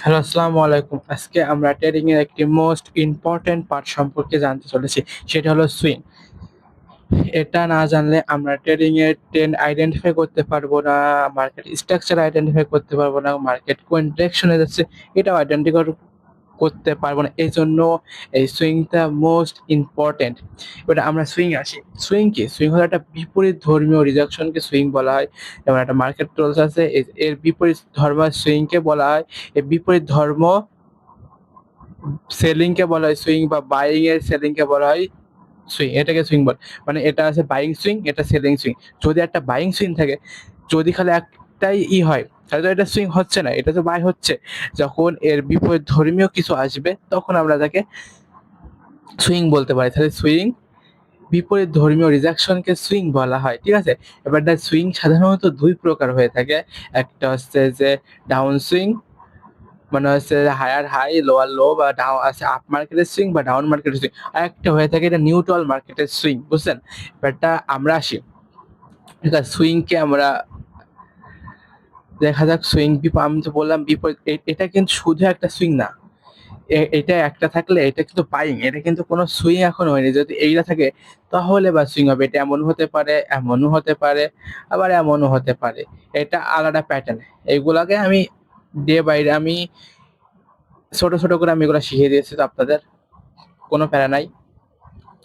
Hello, আসসালামু আলাইকুম। আজকে আমরা ট্রেডিং এর একটি মোস্ট ইম্পোর্টেন্ট পার্ট সম্পর্কে জানতে চলেছি। সেটা হলো সুইং। এটা না জানলে আমরা ট্রেডিং এর ট্রেন্ড আইডেন্টিফাই করতে পারবো না, মার্কেট স্ট্রাকচার আইডেন্টিফাই করতে পারবো না, মার্কেট কোন ডিরেকশনে যাচ্ছে এটাও আইডেন্টিফাই করতে পারবো না। এজন্য এই সুইংটা মোস্ট ইম্পর্টেন্ট। এবার আমরা সুইং আসি। সুইং কি? সুইং হলো একটা বিপরীত ধর্মীয় রিজেকশনকে সুইং বলা হয়। যেমন একটা মার্কেট চলছে আছে, এর বিপরীত ধর্ম সুইংকে বলা হয়। এর বিপরীত ধর্ম সেলিং কে বলা হয় সুইং, বা বাইং এর সেলিং কে বলা হয় সুইং। এটাকে সুইং বলে, মানে এটা আছে বাইং সুইং, এটা সেলিং সুইং। যদি একটা বাইং সুইং থাকে, যদি খালি একটাই হয়, তাহলে তো এটা সুইং হচ্ছে না, এটা তো বাই হচ্ছে। যখন এর বিপরীত ধর্মীয় কিছু আসবে তখন আমরা তাকে সুইং বলতে পারি। তাহলে সুইং বিপরীত ধর্মীয় রিজেকশনকে সুইং বলা হয়, ঠিক আছে। এবার সুইং সাধারণত দুই প্রকার হয়ে থাকে। একটা হচ্ছে যে ডাউন সুইং, মানে হচ্ছে হায়ার হাই লোয়ার লো, বা ডাউন আছে আপ মার্কেটের সুইং বা ডাউন মার্কেটের সুইং। আর একটা হয়ে থাকে এটা নিউট্রাল মার্কেটের সুইং, বুঝছেন। এবারটা আমরা আসি, ঠিক আছে। সুইং কে আমরা দেখা যাক সুইং আমি তো বললাম বিপরীত, এটা কিন্তু শুধু একটা সুইং না। এটা একটা থাকলে এটা কিন্তু বাইং, এটা কিন্তু কোনো সুইং এখন হয়নি। যদি এইটা থাকে তাহলে বা সুইং হবে। এটা এমনও হতে পারে, এমনও হতে পারে, আবার এমনও হতে পারে। এটা আলাদা প্যাটার্ন। এইগুলাকে আমি ডে বাই ডে আমি ছোট ছোট করে আমি এগুলো শিখিয়ে দিয়েছি, তো আপনাদের কোনো প্যারা নাই।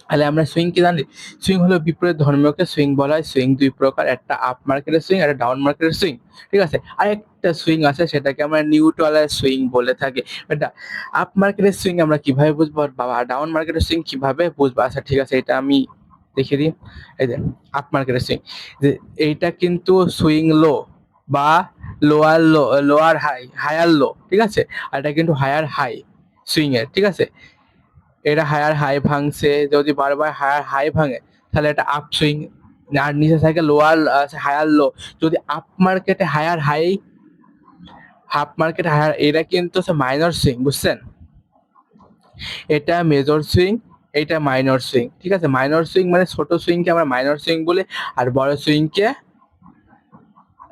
তাহলে আমরা সুইং কি জানি? সুইং হলো বিপরীত ধর্মীয়কে সুইং বলা হয়। সুইং দুই প্রকার, একটা আপ মার্কেটের সুইং, একটা ডাউন মার্কেটের সুইং, ঠিক আছে। আরেকটা সুইং আছে, সেটাকে আমরা নিউট্রালের সুইং বলে থাকি। এটা আপ মার্কেটের সুইং আমরা কিভাবে বুঝবো, বাবা ডাউন মার্কেটের সুইং কিভাবে বুঝবো? আচ্ছা ঠিক আছে, এটা আমি দেখিয়ে দিই। এই যে আপ মার্কেটের সুইং, যে এইটা কিন্তু সুইং লো বা lower low, lower high, higher low, ঠিক আছে। আর এটা কিন্তু হায়ার হাই সুইং এর, ঠিক আছে। এটা হায়ার হাই ভাঙছে, যদি বারবার হায়ার হাই ভাঙে তাহলে এটা আপ সুইং। আর নিচে থাকে লোয়ার হায়ার লো। যদি আপ মার্কেটে হায়ার হাই, হাফ মার্কেটে হায়ার, এটা কিন্তু হচ্ছে মাইনর সুইং, বুঝছেন। এটা মেজর সুইং, এটা মাইনর সুইং, ঠিক আছে। মাইনর সুইং মানে ছোট সুইংকে আমরা মাইনর সুইং বলি, আর বড় সুইংকে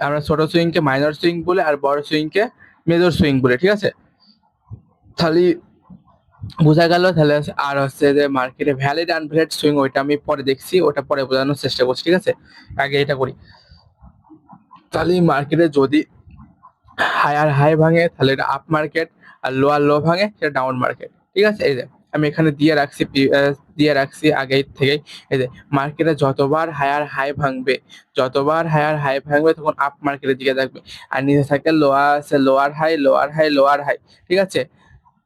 আমরা ছোট সুইংকে মাইনর সুইং বলে, আর বড় সুইংকে মেজর সুইং বলে, ঠিক আছে। তাহলে বোঝা গেল। তাহলে আর হচ্ছে যে মার্কেটে ভ্যালিড আনভ্যালিড সুইং, ওইটা আমি পরে দেখছি, ওটা পরে বোঝানোর চেষ্টা করছি, ঠিক আছে। আগে এটা করি। তাহলে মার্কেটে যদি হায়ার হাই ভাঙে তাহলে এটা আপ মার্কেট, আর লোয়ার লো ভাঙে সেটা ডাউন মার্কেট, ঠিক আছে। এই যে আমি এখানে দিয়ে রাখছি আগে থেকেই। এই যে মার্কেটে যতবার হায়ার হাই ভাঙবে, যতবার হায়ার হাই ভাঙবে তখন আপ মার্কেটের দিকে থাকবে। আর নিচে থাকে লোয়ার, আছে lower high, lower high, lower high, ঠিক আছে।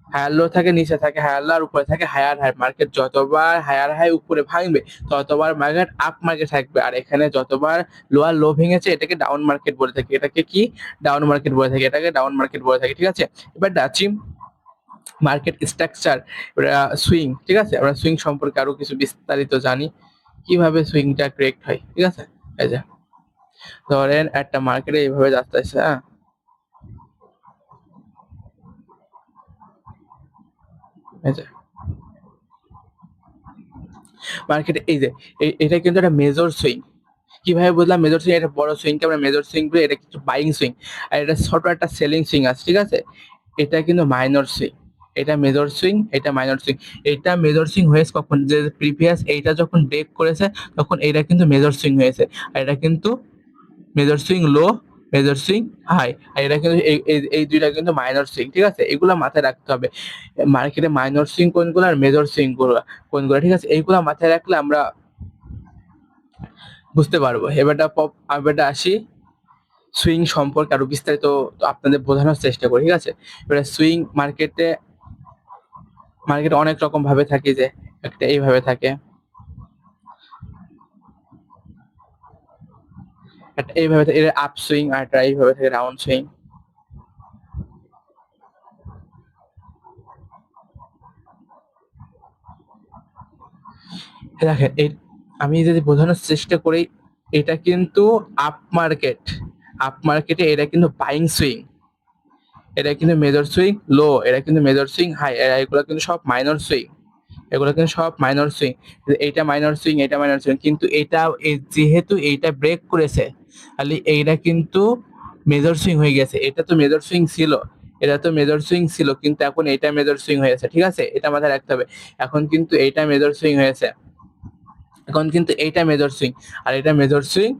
হায়ার লো থাকে নিচে থাকে হায়ার লো, আর উপরে থাকে হায়ার হাই। মার্কেট যতবার হায়ার হাই উপরে ভাঙবে ততবার মার্কেট আপ মার্কেট থাকবে। আর এখানে যতবার লোয়ার লো ভেঙেছে এটাকে ডাউন মার্কেট বলে থাকি। এটাকে কি? ডাউন মার্কেট বলে থাকি, এটাকে ডাউন মার্কেট বলে থাকি, ঠিক আছে। এবার যাচ্ছি মার্কেট স্ট্রাকচার, সুইং, ঠিক আছে। আমরা সুইং সম্পর্কে আরো কিছু বিস্তারিত জানি, কিভাবে সুইংটা কারেক্ট হয়, ঠিক আছে। এই যে ধরেন একটা মার্কেটে এইভাবে যাচ্ছে, হ্যাঁ, এই যে মার্কেটে এই যে এটা কিন্তু একটা মেজর সুইং। কিভাবে বুঝলাম মেজর সুইং? এটা বড় সুইংকে আমরা মেজর সুইং বলি, এটা কিন্তু বাইং সুইং। আর এটা ছোট একটা সেলিং সুইং আছে, ঠিক আছে। এটা কিন্তু মাইনর সুইং। এটা মেজর সুইং, এটা মাইনর সুইং। এটা মেজর সুইং হয়েছে কখন? যে প্রিভিয়াস এইটা যখন ব্রেক করেছে তখন এটা কিন্তু মেজর সুইং হয়েছে। আর এটা কিন্তু major swing low, major swing high. আর এটা কিন্তু এই দুইটা কিন্তু মাইনর সুইং, ঠিক আছে। এগুলা মাথায় রাখতে হবে। মার্কেটে মাইনর সুইং কোনগুলো আর মেজর সুইং কোনগুলো, ঠিক আছে। এইগুলা মাথায় রাখলে আমরা বুঝতে পারবো। এবারটা আসি সুইং সম্পর্কে আরো বিস্তারিত আপনাদের বোঝানোর চেষ্টা করি, ঠিক আছে। এবারে সুইং মার্কেটে অনেক রকম ভাবে থাকে। যে একটা এইভাবে থাকে, একটা এইভাবে থাকে, এটা আপ সুইং, আর একটা এইভাবে থাকে রাউন্ড সুইং। দেখেন এই আমি যদি বোঝানোর চেষ্টা করি, এটা কিন্তু আপ মার্কেট। আপ মার্কেটে এটা কিন্তু বাইং সুইং, এটা কিন্তু মেজর সুইং লো, এটা কিন্তু মেজর সুইং হাই। এগুলো কিন্তু সব মাইনর সুইং, এগুলো কিন্তু সব মাইনর সুইং। এইটা মাইনর সুইং, এটা মাইনর সুইং, কিন্তু এটা যেহেতু এইটা ব্রেক করেছে তাহলে এইটা কিন্তু মেজর সুইং হয়ে গেছে। এটা তো মেজর সুইং ছিল, এটা তো মেজর সুইং ছিল, কিন্তু এখন এটা মেজর সুইং হয়েছে, ঠিক আছে, এটা মাথায় রাখতে হবে। এখন কিন্তু এইটা মেজর সুইং হয়েছে, এখন কিন্তু এইটা মেজর সুইং, আর এটা মেজর সুইং,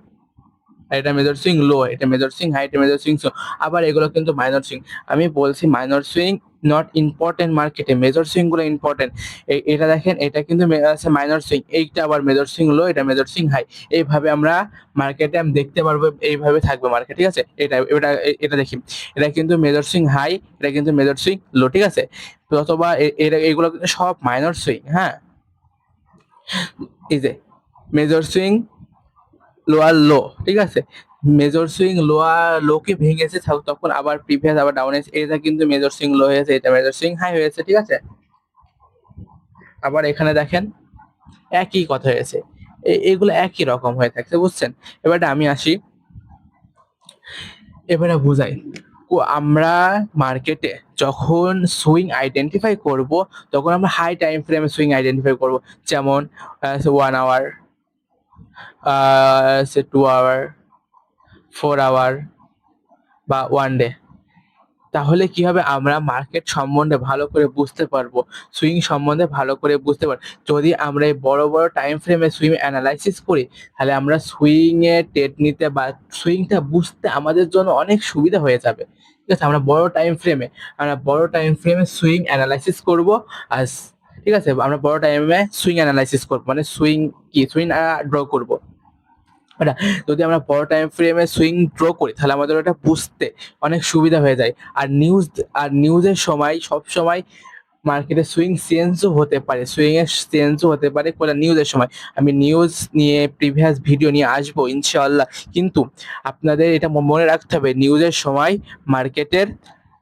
আর এটা মেজর সুইং লো, এটা মেজর সুইং হাই, এটা মেজর সুইং লো। আবার এগুলো কিন্তু মাইনর সুইং। আমি বলছি মাইনর সুইং নট ইম্পর্টেন্ট মার্কেটে, মেজর সুইং গুলো ইম্পর্টেন্ট। এটা দেখেন, এটা কিন্তু আছে মাইনর সুইং, এইটা আবার মেজর সুইং লো, এটা মেজর সুইং হাই। এইভাবে আমরা মার্কেটে আমি দেখতে পারবো, এইভাবে থাকবে মার্কেট, ঠিক আছে। এটা এটা দেখি, এটা কিন্তু মেজর সুইং হাই, এটা কিন্তু মেজর সুইং লো, ঠিক আছে। তো অথবা এগুলো কিন্তু সব মাইনর সুইং, হ্যাঁ। এই যে মেজর সুইং লোয়ার লো, ঠিক আছে, মেজর সুইং লোয়ার লোকে ভেঙেছে, তখন আবার প্রিভিয়াস আবার ডাউন এসে, এটা কিন্তু মেজর সুইং লো হয়েছে, এটা মেজর সুইং হাই হয়েছে, ঠিক আছে। আবার এখানে দেখেন একই কথা হয়েছে, এগুলো একই রকম হয়ে থাকছে, বুঝছেন। এবারে আমি আসি, এবারে বুঝাই। আমরা মার্কেটে যখন সুইং আইডেন্টিফাই করব, তখন আমরা হাই টাইম ফ্রেমে সুইং আইডেন্টিফাই করব, যেমন 1 আওয়ার, 2 আওয়ার, 4 আওয়ার বা 1 ডে। তাহলে কি হবে, আমরা মার্কেট সম্বন্ধে ভালো করে বুঝতে পারবো, সুইং সম্বন্ধে ভালো করে বুঝতে পারবো। যদি আমরা এই বড় বড় টাইম ফ্রেমে সুইং অ্যানালাইসিস করি, তাহলে আমরা সুইং এ টেট নিতে বা সুইংটা বুঝতে আমাদের জন্য অনেক সুবিধা হয়ে যাবে, ঠিক আছে। আমরা বড় টাইম ফ্রেমে সুইং অ্যানালাইসিস করব, আর ঠিক আছে, আমরা বড় টাইমে সুইং অ্যানালাইসিস করবো, মানে সুইং ড্র করবো। এটা যদি আমরা বড় টাইম ফ্রেমে সুইং ড্র করি, তাহলে আমাদের ওটা বুঝতে অনেক সুবিধা হয়ে যায়। আর নিউজের সময় সব সময় মার্কেটে সুইং এর চেঞ্জও হতে পারে কোন নিউজের সময়। আমি নিউজ নিয়ে প্রিভিয়াস ভিডিও নিয়ে আসবো ইনশাআল্লাহ, কিন্তু আপনাদের এটা মনে রাখতে হবে, নিউজের সময় মার্কেটের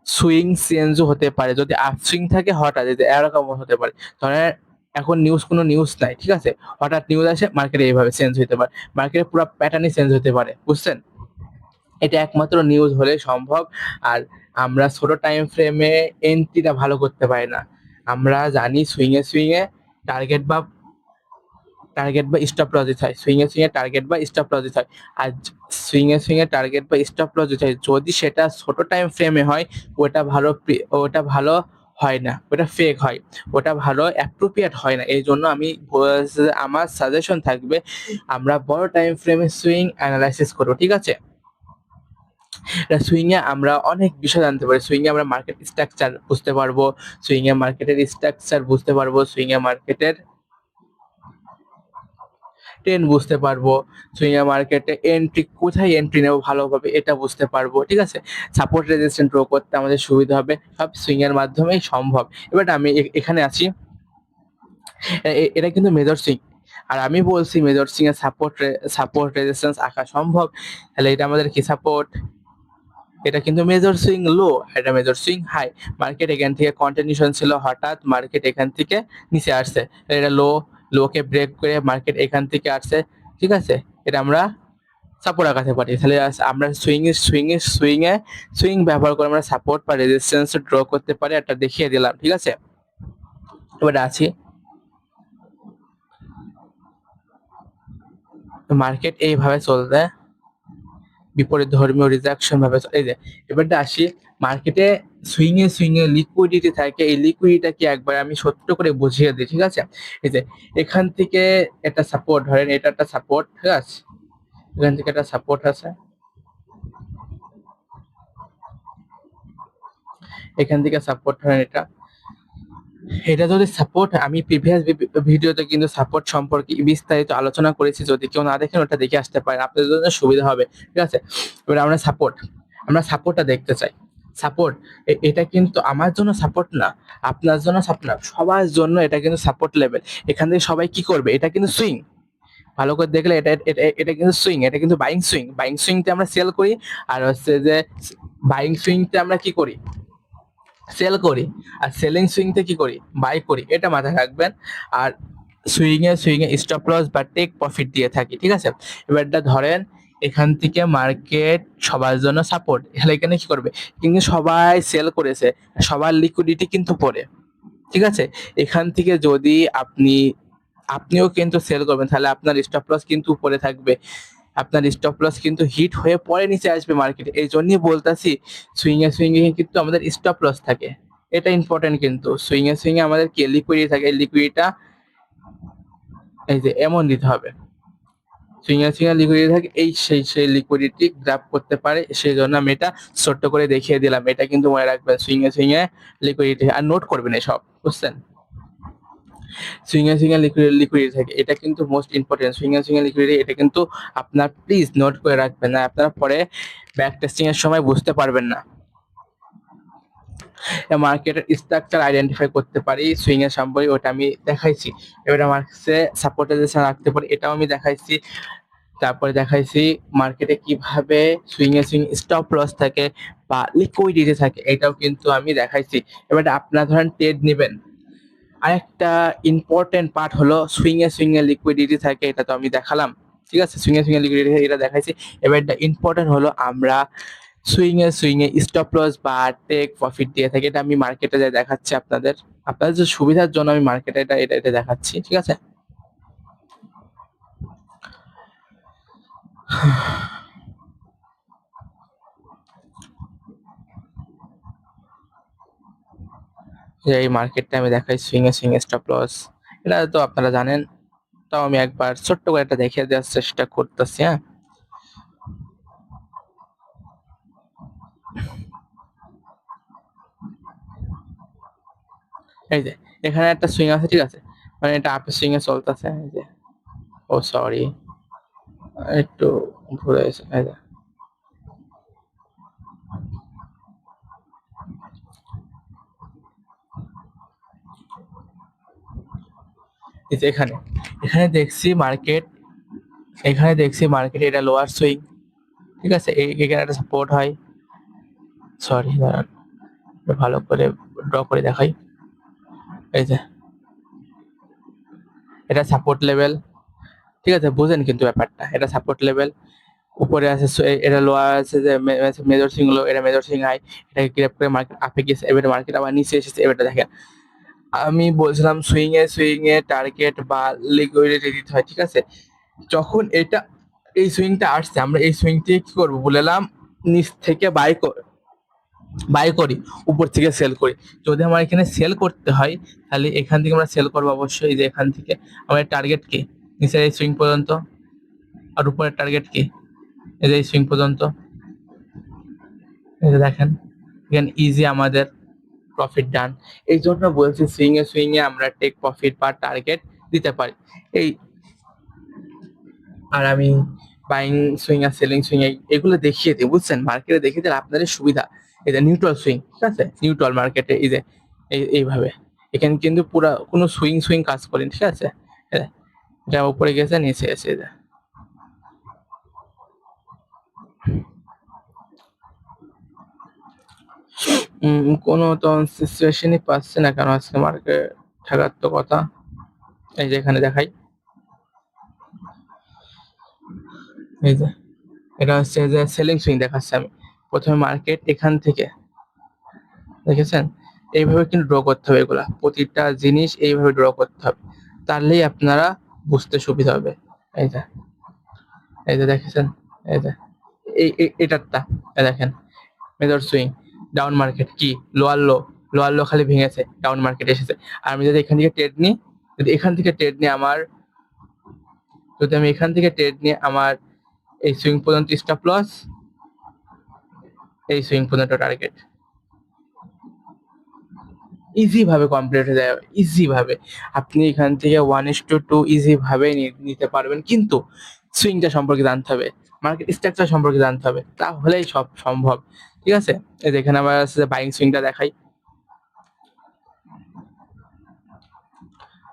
সুইং চেঞ্জও হতে পারে। যদি আপসুইং থাকে, হঠাৎ যদি এরকম হতে পারে, ধরেন এখন কোনো নিউজ নাই, ঠিক আছে, হঠাৎ নিউজ আসে, মার্কেটে এইভাবে চেঞ্জ হতে পারে, মার্কেটের পুরো প্যাটার্নই চেঞ্জ হতে পারে, বুঝছেন। এটা একমাত্র নিউজ হলে সম্ভব। আর আমরা ছোট টাইম ফ্রেমে এন্ট্রিটা ভালো করতে পারি না। আমরা জানি সুইং এ টার্গেট বা স্টপ লস দিতে হয়, সুইং এ টার্গেট বা স্টপ লস দিতে হয়। আর সুইং এ টার্গেট বা স্টপ লস দিতে হয়, যদি সেটা ছোট টাইম ফ্রেমে হয়, ওটা ভালো হয় না, ওটা ফেক হয়, ওটা ভালো অ্যাপ্রোপ্রিয়েট হয় না। এই জন্য আমার সাজেশন থাকবে, আমরা বড় টাইম ফ্রেমে সুইং অ্যানালাইসিস করবো, ঠিক আছে। সুইং এ আমরা অনেক বিষয় জানতে পারি, সুইং এ আমরা মার্কেট স্ট্রাকচার বুঝতে পারবো, সুইং এ মার্কেটের ট্রেন্ড বুঝতে পারবো, সুইং এ মার্কেটে কোথায় এন্ট্রি নেবো ভালোভাবে এটা বুঝতে পারবো, ঠিক আছে। সাপোর্ট রেজিস্ট্যান্স ড্র করতে আমাদের সুবিধা হবে, সব সুইং এর মাধ্যমেই সম্ভব। এবার আমি এখানে আছি, এটা কিন্তু মেজর সুইং, আর আমি বলছি মেজর সুইং এর সাপোর্ট রেজিস্ট্যান্স আঁকা সম্ভব। তাহলে এটা আমাদের কি সাপোর্ট, এটা কিন্তু মেজর সুইং লো, এটা মেজর সুইং হাই। মার্কেট এখান থেকে কন্টিনিউশন ছিল, হঠাৎ মার্কেট এখান থেকে নিচে আসছে, এটা লোকে ব্রেক করে মার্কেট এখান থেকে আসছে, ঠিক আছে। এটা আমরা সাপোর্ট আঁকাতে পারি। তাহলে আমরা সুইং ব্যবহার করে আমরা সাপোর্ট বা রেজিস্ট্যান্স ড্র করতে পারি, এটা দেখিয়ে দিলাম, ঠিক আছে। এবার আছি, মার্কেট এইভাবে চলবে, বিপরীত ধর্মীয় রিজেকশন ভাবে, এই যে এবারটা আসি, মার্কেটে সুইং এ লিকুইডিটি থাকে, এই লিকুইডিটাকে একবার আমি সত্য করে বুঝিয়ে দিই, ঠিক আছে। এই যে এখান থেকে একটা সাপোর্ট, ধরেন এটা একটা সাপোর্ট, ঠিক আছে, এখান থেকে একটা সাপোর্ট আছে, এখান থেকে সাপোর্ট, ধরেন এটা যদি সাপোর্ট, আমি প্রিভিয়াস ভিডিওতে কিন্তু সাপোর্ট সম্পর্কে বিস্তারিত আলোচনা করেছি, যদি কেউ না দেখেন ওটা দেখে আসতে পারেন, আপনাদের জন্য সুবিধা হবে, ঠিক আছে। এবার আমরা সাপোর্টটা দেখতে চাই। সাপোর্ট, এটা কিন্তু আমার জন্য সাপোর্ট না, আপনার জন্য সাপোর্ট না, সবার জন্য এটা কিন্তু সাপোর্ট লেভেল। এখান থেকে সবাই কি করবে, এটা কিন্তু সুইং, ভালো করে দেখলে এটা কিন্তু সুইং, এটা কিন্তু বাইং সুইংতে আমরা সেল করি, আর হচ্ছে যে বাইং সুইংতে আমরা কি করি, সেল করি, আর সেলিং সুইংতে কি করি, বাই করি, এটা মাথায় রাখবেন। আর সুইং এ স্টপ লস বা টেক প্রফিট দিয়ে থাকি, ঠিক আছে। এবার এটা ধরেন এখান থেকে মার্কেট সবার জন্য সাপোর্ট, এখানে কি করবে, কিন্তু সবাই সেল করেছে, সবার লিকুইডিটি কিন্তু পড়ে, ঠিক আছে। এখান থেকে যদি আপনিও কিন্তু সেল করবেন, তাহলে আপনার স্টপ লস কিন্তু উপরে থাকবে, আপনার স্টপ লস কিন্তু হিট হয়ে পরে নিচে আসবে মার্কেটে। এই জন্যই বলতাছি সুইং এ কিন্তু আমাদের স্টপ লস থাকে। এটা ইম্পর্টেন্ট কিন্তু সুইং এ আমাদের কি লিকুইডিটি থাকে, লিকুইডিটিটা এই যে এমন দিতে হবে। সুইং এ লিকুইডিটি থাকে, এই সেই লিকুইডিটি গ্র্যাব করতে পারে, সেই জন্য আমি এটা ছোট্ট করে দেখিয়ে দিলাম। এটা কিন্তু মনে রাখবেন সুইং এ লিকুইডিটি আর নোট করবেন এসব, বুঝছেন? সুইং এ লিকুইডিটি থাকে, এটা কিন্তু মোস্ট ইম্পর্টেন্ট। সুইং এ লিকুইডিটি এটা কিন্তু আপনার প্লিজ নোট করে রাখবেন, না আপনারা পরে ব্যাক টেস্টিং এর সময় বুঝতে পারবেন না। মার্কেটের স্ট্রাকচার আইডেন্টিফাই করতে পারি সুইং এর সম্পর্কে, ওটা আমি দেখাইছি। এবার মার্কেটে সাপোর্টাইজেশন রাখতে পারি, এটাও আমি দেখাইছি। তারপরে দেখাইছি মার্কেটে কিভাবে সুইং স্টপ লস থাকে বা লিকুইডিটি থাকে, এটাও কিন্তু আমি দেখাইছি। এবার আপনারা ধরেন ট্রেড নেবেন, আরেকটা ইম্পর্টেন্ট পার্ট হলো সুইং এ লিকুইডিটি থাকে, এটা তো আমি দেখালাম, ঠিক আছে? সুইং এ লিকুইডিটি এটা দেখাইছি। এবার এটা ইম্পর্টেন্ট হলো আমরা সুইং এ স্টপ লস বা টেক প্রফিট দিয়ে থাকি, এটা আমি মার্কেটে যাই দেখাচ্ছি আপনাদের। আপনাদের যে সুবিধার জন্য আমি মার্কেটে এটা দেখাচ্ছি, ঠিক আছে? এই মার্কেটটা আমি দেখাই সুইং এ স্টপ লস, এটা তো আপনারা জানেন। তাও আমি একবার ছোট্ট করে একটা দেখিয়ে দেওয়ার চেষ্টা করতেছি। হ্যাঁ, এই যে এখানে একটা সুইং আছে, ঠিক আছে? মানে এটা আপের সুইং এ চলতেছে। এই যে, ও সরি, একটু ভুল হয়েছে। এই যে, এই যে এখানে এখানে দেখছি মার্কেট, এখানে দেখছি মার্কেট এটা লোয়ার সুইং, ঠিক আছে? এখানে একটা সাপোর্ট হয়। সরি, দাঁড়ান, একটু ভালো করে ড্র করে দেখাই। এই যে এটা সাপোর্ট লেভেল, ঠিক আছে? বুঝেন কিন্তু ব্যাপারটা, এটা সাপোর্ট লেভেল। উপরে আছে এটা লোয়ার আছে, যে মেজর সুইং লো, এটা মেজর সুইং হাই। এটাকে গ্র্যাব করে মার্কেট আপে গেছে, এবারে মার্কেট আবার নিচে এসেছে। এবারটা দেখেন, আমি বলছিলাম সুইং এ টার্গেট বা লিকুইডিটি দিতে হয়, ঠিক আছে? যখন এটা এই সুইংটা আসছে, আমরা এই সুইং থেকে কি করবো বলেলাম, নিচ থেকে বাই করি, উপর থেকে সেল করি। যদি আমার এখানে সেল করতে হয়, তাহলে এখান থেকে আমরা সেল করবো অবশ্যই। যে এখান থেকে আমাদের টার্গেট কি, নিচের এই সুইং পর্যন্ত, আর উপরের টার্গেট কি, এই যে এই সুইং পর্যন্ত। এই যে দেখেন, এখানে ইজি আমাদের প্রফিট ডান। এই জন্য বলছি সুইং এ আমরা টেক প্রফিট বা টার্গেট দিতে পারি। এই আর আমি বাইং সুইং আর সেলিং সুইং এগুলো দেখিয়ে দিই, বুঝছেন? মার্কেটে দেখিয়ে দিলে আপনাদের সুবিধা। এই যে নিউট্রাল সুইং, ঠিক আছে? নিউট্রাল মার্কেটে এই যে এইভাবে এখানে কিন্তু পুরা কোনো সুইং কাজ করেনি, ঠিক আছে? এটা উপরে গেছে, নিচে এসে এই যে কোনো তো সিচুয়েশনই পাচ্ছে না কেন আজকে মার্কেট, থাকার তো কথা। এই যে এখানে দেখাই, এই যে এটা হচ্ছে যে সেলিং সুইং দেখাচ্ছে। আমি প্রথমে মার্কেট এখান থেকে, দেখেছেন? এইভাবে কিন্তু ড্র করতে হবে, এগুলা প্রতিটা জিনিস এইভাবে ড্র করতে হবে, তাহলেই আপনারা বুঝতে সুবিধা হবে। এই যে এই যে দেখেছেন, এই যে এটারটা দেখেন, মেজর সুইং, ডাউন মার্কেট কি, লোয়ার লো খালি ভেঙেছে, ডাউন মার্কেট এসেছে। আর আমি যদি এখান থেকে ট্রেড নিই, যদি এখান থেকে ট্রেড নিই আমার, যদি আমি এখান থেকে ট্রেড নিই, আমার এই সুইং পর্যন্ত স্টপ লস, এই সুইং পর্যন্ত টার্গেট, ইজি ভাবে কমপ্লিট হয়ে যায়, ইজি ভাবে। আপনি এখান থেকে 1:2 ইজি ভাবে নিতে পারবেন, কিন্তু সুইংটা সম্পর্কে জানতে হবে, মার্কেট স্ট্রাকচার সম্পর্কে জানতে হবে, তাহলেই সব সম্ভব, ঠিক আছে? এই যেখানে আবার আছে বাইং সুইংটা দেখাই,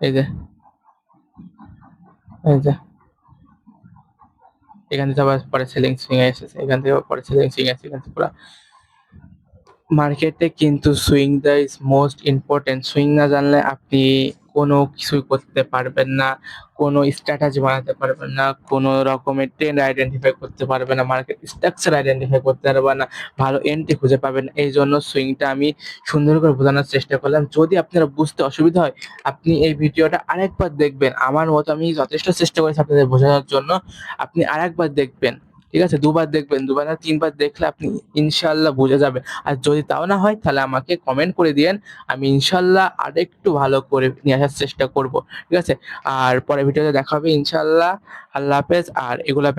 এই যে এই যে এখান থেকে আবার পরে সেলিং সুইং এসেছে, এখান থেকে পরে সেলিং সুইং এসেছে, এখান থেকে পুরো মার্কেটে কিন্তু সুইংটা ইজ মোস্ট ইম্পর্টেন্ট। সুইং না জানলে আপনি কোনো কিছুই করতে পারবেন না, কোনো স্ট্র্যাটেজি বানাতে পারবেন না, কোনো রকমের ট্রেন্ড আইডেন্টিফাই করতে পারবেন না, মার্কেট স্ট্রাকচার আইডেন্টিফাই করতে পারবেন না, ভালো এন্ট্রি খুঁজে পাবেন না। এইজন্য সুইংটা আমি সুন্দর করে বোঝানোর চেষ্টা করলাম। যদি আপনারা বুঝতে অসুবিধা হয়, আপনি এই ভিডিওটা আরেকবার দেখবেন। আমার মতো আমি যথেষ্ট চেষ্টা করেছি আপনাদের বোঝানোর জন্য। আপনি আরেকবার দেখবেন। ঠিক আছে? ২ বার দেখবেন। ২ বার না ৩ বার দেখলে আপনি ইনশাআল্লাহ বুঝে যাবেন। আর যদি তাও না হয় তাহলে আমাকে কমেন্ট করে দিয়েন। আমি ইনশাআল্লাহ আরেকটু ভালো করে নিয়ে আসার চেষ্টা করব। ঠিক আছে? আর পরের ভিডিওতে দেখা হবে ইনশাআল্লাহ। আল্লাহ হাফেজ। আর এগুলা